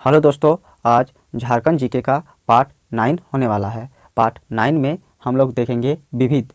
Hello दोस्तों, आज Jharkhand GK का पार्ट 9 होने वाला है। पार्ट 9 में हम लोग देखेंगे विविध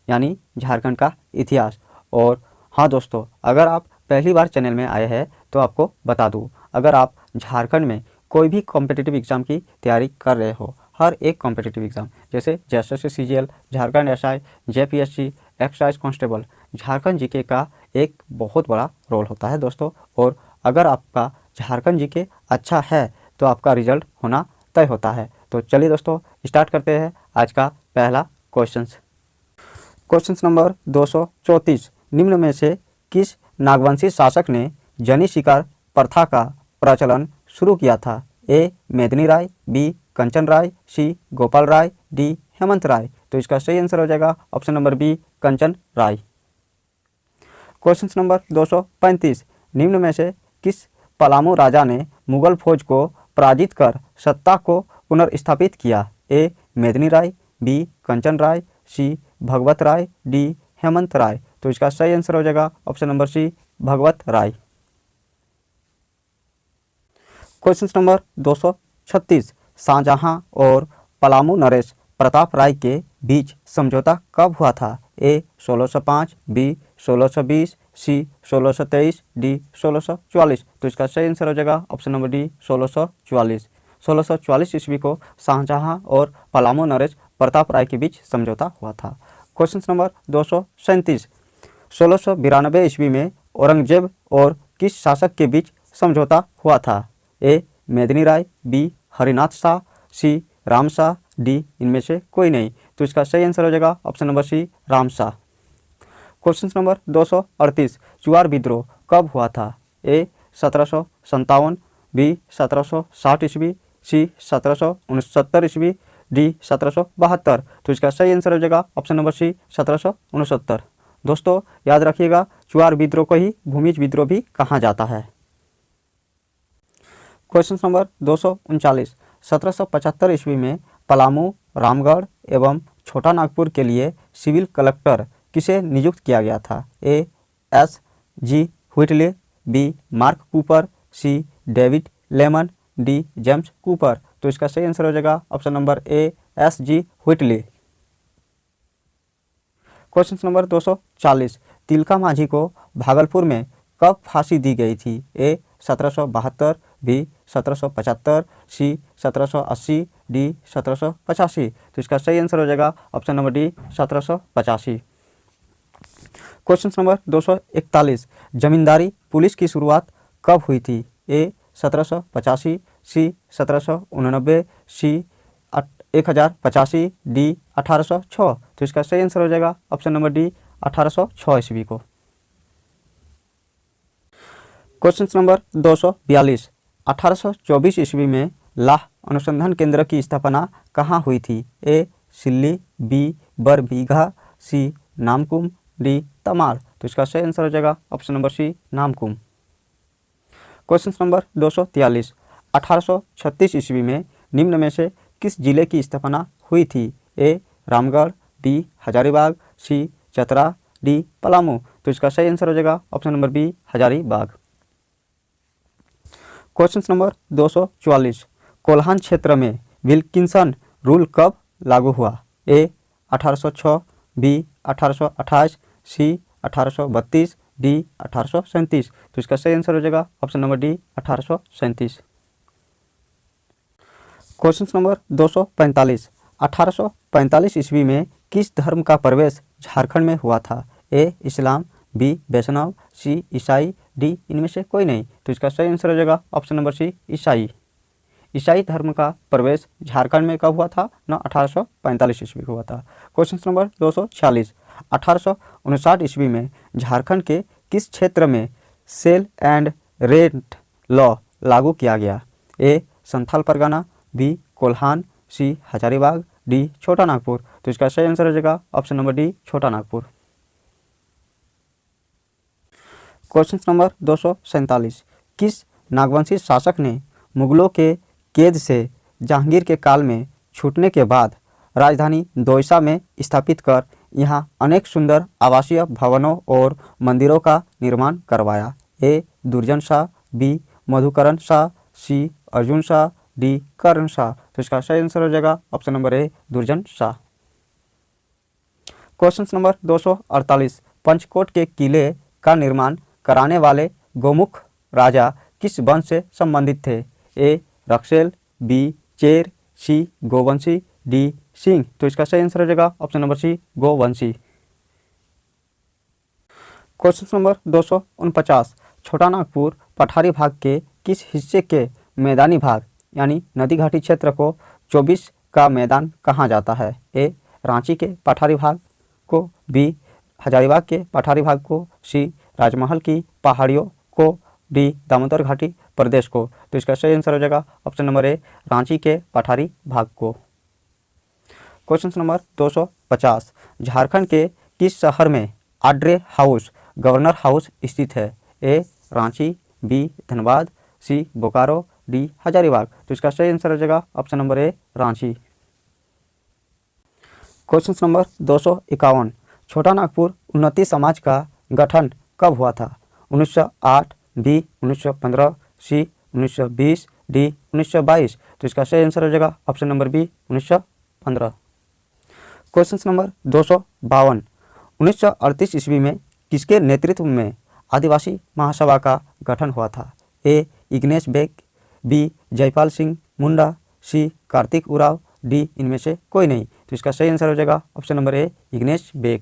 यानी झारखंड का इतिहास। और हाँ दोस्तों, अगर आप पहली बार चैनल में आए हैं तो आपको बता दूँ, अगर आप झारखंड में कोई भी कॉम्पिटिटिव एग्ज़ाम की तैयारी कर रहे हो, हर एक कॉम्पिटिटिव एग्ज़ाम जैसे SSC CGL, Jharkhand SI, JPSC, excise constable, Jharkhand GK का एक बहुत बड़ा रोल होता है दोस्तों। और अगर आपका झारखंड जीके अच्छा है तो आपका रिजल्ट होना तय होता है। तो चलिए दोस्तों, स्टार्ट करते हैं आज का पहला क्वेश्चन नंबर 234। निम्न में से किस नागवंशी शासक ने जनी शिकार प्रथा का प्रचलन शुरू किया था? A Medini Rai, B Kanchan Rai, C Gopal Rai, D Hemant Rai. तो इसका सही आंसर हो जाएगा option number B, Kanchan Rai. Question number 235। निम्न में से किस पलामू राजा ने मुगल फौज को पराजित कर सत्ता को पुनर्स्थापित किया? A Medini Rai, B Kanchan Rai, C Bhagwat Rai, D Hemant Rai. तो इसका सही आंसर हो जाएगा option number C, Bhagwat Rai. Question number 236। Shahjahan और पलामू नरेश प्रताप राय के बीच समझौता कब हुआ था? ए 1605, बी 1620, सी 1623, डी 1644। तो इसका सही आंसर हो जाएगा ऑप्शन नंबर डी, 1644। 1644 ईस्वी को शाहजहां और पलामू नरेश प्रताप राय के बीच समझौता हुआ था। Question number 237। 1692 ईस्वी में औरंगजेब और किस शासक के बीच समझौता हुआ था? A Medini Rai, B Harinath Shah, C Ram Shah, D इनमें से कोई नहीं। तो इसका सही आंसर हो जाएगा option number C, Ram Shah. Question number 238। Chuar विद्रोह कब हुआ था? ए 1757, बी 1760 ईस्वी, सी 1769 ईस्वी, डी 1772। तो इसका सही आंसर हो जाएगा ऑप्शन नंबर सी, 1769। दोस्तों याद रखिएगा, चुआर विद्रोह को ही भूमिज विद्रोह भी कहा जाता है। Question number 239। 1775 ईस्वी में पलामू, रामगढ़ एवं छोटा नागपुर के लिए सिविल कलेक्टर किसे नियुक्त किया गया था? A S G Whitley, B Mark Cooper, C David Lemon, D James Cooper. तो इसका सही आंसर हो जाएगा option number A, S G Whitley. Question number 240। Tilka Manjhi को भागलपुर में कब फांसी दी गई थी? A 1772, B 1775, C 1780, D 1785। तो इसका सही आंसर हो जाएगा option number D, 1785। Question number 241। जमींदारी पुलिस की शुरुआत कब हुई थी? ए 1785, सी 1789, सी 1085, डी 1806। तो इसका सही आंसर हो जाएगा ऑप्शन नंबर डी, 1806 ईस्वी को। Question number 242। 1824 ईस्वी में लाह अनुसंधान केंद्र की स्थापना कहाँ हुई थी? A Silli, B Barbigha, C Namkum, D Tamar. तो इसका सही आंसर हो जाएगा option number C, Namkum. Question number 243। 1836 ईस्वी में निम्न में से किस जिले की स्थापना हुई थी? A Ramgarh, B Hazaribagh, C Chatra, D Palamu. तो इसका सही आंसर हो जाएगा option number B, Hazaribagh. Question number 244। Kolhan क्षेत्र में विल्किंसन रूल कब लागू हुआ? A 1806, B 1828, C 1832, D 1837। तो इसका सही आंसर हो जाएगा option number D, 1837। Question number 245। 1845 ईस्वी में किस धर्म का प्रवेश झारखंड में हुआ था? ए इस्लाम, बी वैष्णव, सी ईसाई, डी इनमें से कोई नहीं। तो इसका सही आंसर हो जाएगा ऑप्शन नंबर सी, ईसाई। ईसाई धर्म का प्रवेश झारखंड में कब हुआ था? ना 1845 ईस्वी को हुआ था। Question number 246। 1859 ईस्वी में झारखंड के किस क्षेत्र में सेल एंड रेंट लॉ लागू किया गया? ए संथाल परगना, बी कोल्हान, सी हजारीबाग, डी छोटा नागपुर। तो इसका सही आंसर हो जाएगा ऑप्शन नंबर डी, छोटा नागपुर। Question number 247। किस नागवंशी शासक ने मुगलों के कैद से जहांगीर के काल में छूटने के बाद राजधानी दोयसा में स्थापित कर यहाँ अनेक सुंदर आवासीय भवनों और मंदिरों का निर्माण करवाया? ए दुर्जन शाह, बी मधुकरण शाह, सी अर्जुन शाह, डी कर्ण शाह। तो इसका सही आंसर हो जाएगा ऑप्शन नंबर ए दुर्जन शाह। क्वेश्चन नंबर 248, पंचकोट के किले का निर्माण कराने वाले गोमुख राजा किस वंश से संबंधित थे? A Raksel, B Cher, C Gowanshi, D Singh. तो इसका सही आंसर हो जाएगा option number C Gowanshi. Question number 249, Chota Nagpur पठारी भाग के किस हिस्से के मैदानी भाग यानी नदी घाटी क्षेत्र को 24 का मैदान कहा जाता है? ए रांची के पठारी भाग को, बी हजारीबाग के पठारी भाग को, सी राजमहल की पहाड़ियों को, डी दामोदर घाटी प्रदेश को। तो इसका सही आंसर हो जाएगा ऑप्शन नंबर ए रांची के पठारी भाग को। क्वेश्चन नंबर 250, झारखंड के किस शहर में आड्रे हाउस गवर्नर हाउस स्थित है? ए रांची, बी धनबाद, सी बोकारो, डी हजारीबाग। तो इसका सही आंसर हो जाएगा ऑप्शन नंबर ए रांची। क्वेश्चन नंबर 251, छोटा नागपुर उन्नति समाज का गठन कब हुआ था? 1908, बी 1915, सी 1920, डी 1922। तो इसका सही आंसर हो जाएगा option number B 1915। Question number 252, 1938 ईस्वी में किसके नेतृत्व में आदिवासी महासभा का गठन हुआ था? ए Ignes bag, B Jaipal Singh Munda, C Kartik Oraon, D इनमें से कोई नहीं। तो इसका सही आंसर हो जाएगा option number A Ignes Beck.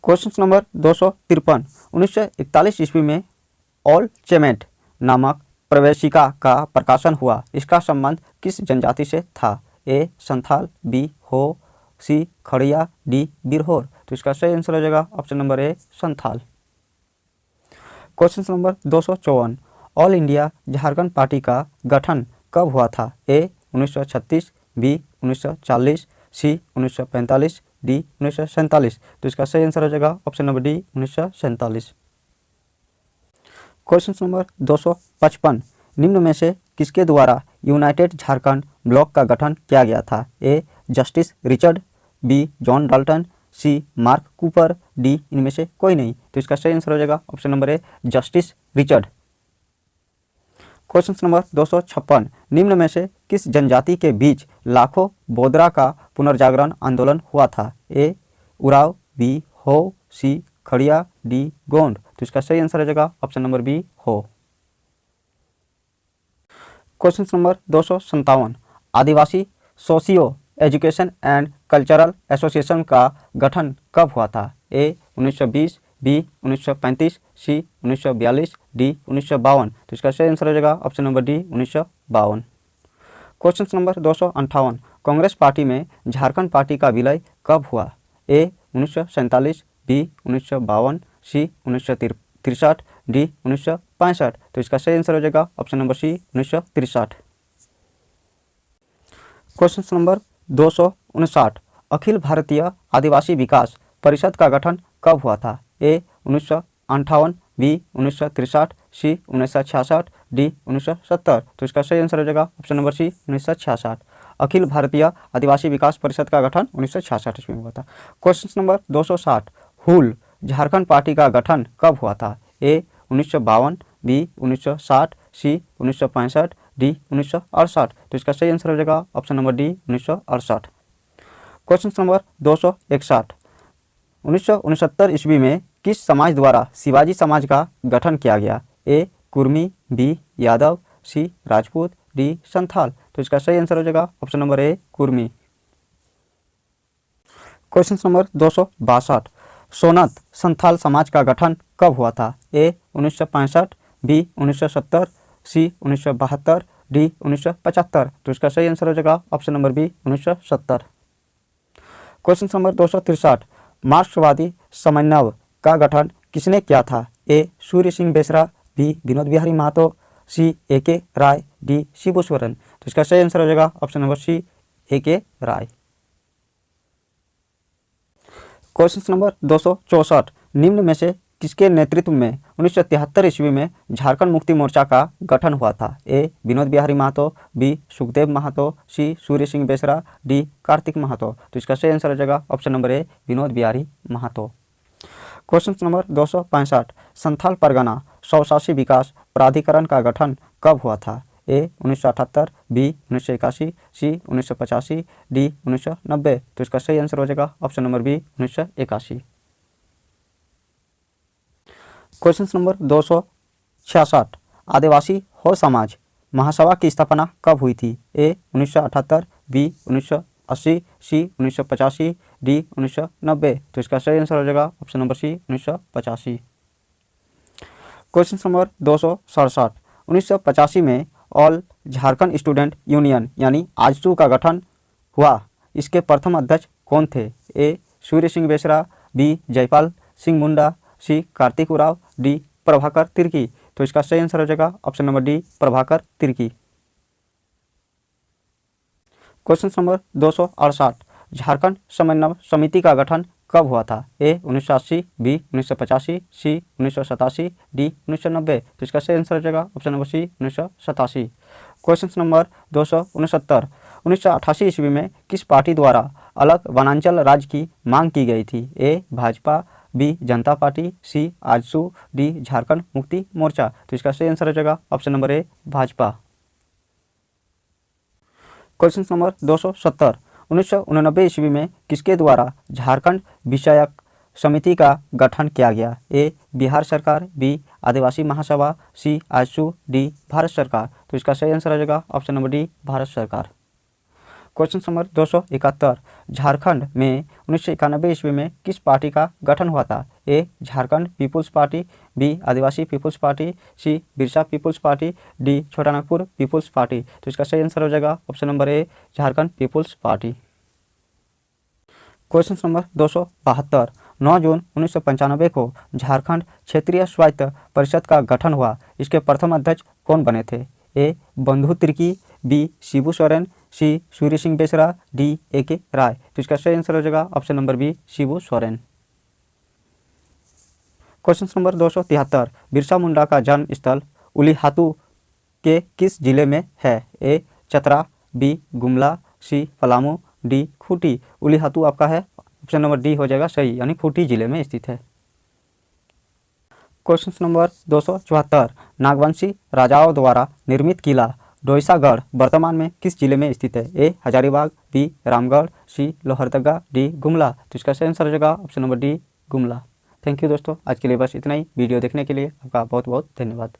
Question number 253, 1941 ईस्वी में ऑल चेमेट नामक प्रवेशिका का प्रकाशन हुआ, इसका संबंध किस जनजाति से था? ए संथाल, बी हो, सी खड़िया, डी बिरहोर। तो इसका सही आंसर हो जाएगा ऑप्शन नंबर ए Santhal. Question number 254, all India Jharkhand party का गठन कब हुआ था? ए 1936, बी 1940, सी 1945, डी 1947। तो इसका सही आंसर हो जाएगा option number D 1947। Question number 255, निम्न में से किसके द्वारा यूनाइटेड झारखंड ब्लॉक का गठन किया गया था? A Justice Richard, B John Dalton, C Mark Cooper, D इनमें से कोई नहीं। तो इसका सही आंसर हो जाएगा ऑप्शन नंबर ए जस्टिस रिचर्ड। क्वेश्चन नंबर 256, निम्न में से किस जनजाति के बीच लाखों बोदरा का पुनर्जागरण आंदोलन हुआ था? ए उराव, बी हो, सी खड़िया, डी गोंड। तो इसका सही आंसर हो जाएगा ऑप्शन नंबर बी हो। Question number 257, Adivasi socio education and cultural association का गठन कब हुआ था? ए 1920, बी 1935, सी 1942, डी 1952। तो इसका सही आंसर हो जाएगा option number D 1952। Question number 258, Congress party में झारखंड पार्टी का विलय कब हुआ? ए 1947, बी 1952, सी 1963, डी 1965। तो इसका सही आंसर हो जाएगा ऑप्शन नंबर सी 1963। क्वेश्चन नंबर 259, अखिल भारतीय आदिवासी विकास परिषद का गठन कब हुआ था? ए 1958, बी 1963, सी 1966, डी 1970। तो इसका सही आंसर हो जाएगा ऑप्शन नंबर सी 1966। अखिल भारतीय आदिवासी विकास परिषद का गठन 1966 ईस्वी में हुआ था। क्वेश्चन नंबर 260, हुल झारखंड पार्टी का गठन कब हुआ था? ए 1952, बी 1960, सी 1965, डी 1968। तो इसका सही आंसर हो जाएगा option number D 1968। Question number 261, 1969 ईस्वी में किस समाज द्वारा शिवाजी समाज का गठन किया गया? A Kurmi, B Yadav, C Rajput, D Santhal. तो इसका सही आंसर हो जाएगा option number A Kurmi. Question number 262, Sonot Santhal Samaj का गठन कब हुआ था? A 1965, B 1970, C 1972, D 1975। तो इसका सही आंसर हो जाएगा option number B 1970। Question number 263, मार्क्सवादी समन्वय का गठन किसने किया था? A Surya Singh Besra, B Vinod Bihari Mahato, C A K. Rai, D Shibu Soren. तो इसका सही आंसर हो जाएगा ऑप्शन नंबर सी ए.के. राय। क्वेश्चन नंबर 264, निम्न में से किसके नेतृत्व में 1973 ईस्वी में झारखंड मुक्ति मोर्चा का गठन हुआ था? A Vinod Bihari Mahato, B Sukhdev Mahato, C Surya Singh Besra, D Kartik Mahato. तो इसका सही आंसर हो जाएगा option number A Vinod Bihari Mahato. Question number 265, Santhal Pargana स्वशासी विकास प्राधिकरण का गठन कब हुआ था? A 1978, B 1981, C 1985, D 1990। तो इसका सही आंसर हो जाएगा option number B 1981। Question number 266, Adivasi Ho Samaj Mahasabha की स्थापना कब हुई थी? A 1978, B 1980, C 1985, D 1990। तो इसका सही आंसर हो जाएगा option number C 1985। Question number 267, 1985 में ऑल झारखंड स्टूडेंट यूनियन यानी आजसू का गठन हुआ, इसके प्रथम अध्यक्ष कौन थे? A Surya Singh Besra, B Jaipal Singh Munda, C Kartik Oraon, D Prabhakar Tirkey. तो इसका सही आंसर हो जाएगा option number D Prabhakar Tirkey. Question number 268, Jharkhand समन्वय समिति का गठन कब हुआ था? A 1980, B 1985, C 1987, D 1990। तो इसका सही आंसर हो जाएगा option number C 1987। Question number 269, 1988 ईस्वी में किस पार्टी द्वारा अलग वनांचल राज्य की मांग की गई थी? ए भाजपा, बी जनता पार्टी, सी आजसू, डी झारखंड मुक्ति मोर्चा। तो इसका सही आंसर हो जाएगा ऑप्शन नंबर ए भाजपा। क्वेश्चन नंबर 270, 1989 ईस्वी में किसके द्वारा झारखंड विषयक समिति का गठन किया गया? ए बिहार सरकार, बी आदिवासी महासभा, सी आजसू, डी भारत सरकार। तो इसका सही आंसर हो जाएगा ऑप्शन नंबर डी भारत सरकार। क्वेश्चन नंबर 271, झारखंड में 1991 ईस्वी में किस पार्टी का गठन हुआ था? A Jharkhand People's Party, B Adivasi People's Party, C Birsa People's Party, D Chotanagpur People's Party. तो इसका सही आंसर हो जाएगा option number A Jharkhand People's Party. Question number 272, 9 जून 1995 को झारखंड क्षेत्रीय स्वायत्त परिषद का गठन हुआ, इसके प्रथम अध्यक्ष कौन बने थे? A Bandhu Tirkey, B Shibu Soren, C Surya Singh Besra, D A K. Rai. तो इसका सही आंसर हो जाएगा option number B Shibu Soren. Question number 273, Birsa Munda का जन्म स्थल उलीहातू के किस जिले में है? A Chatra, B Gumla, C Palamu, D Khunti. Ulihatu आपका है ऑप्शन नंबर डी हो जाएगा सही, यानी खूंटी जिले में स्थित है। क्वेश्चन नंबर 274, नागवंशी राजाओं द्वारा निर्मित किला डोईसागढ़ वर्तमान में किस जिले में स्थित है? ए हजारीबाग, बी रामगढ़, सी लोहरदगा, डी गुमला। तो इसका सही आंसर हो जाएगा option number D Gumla. Thank you दोस्तों, आज के लिए बस इतना ही। वीडियो देखने के लिए आपका बहुत बहुत धन्यवाद।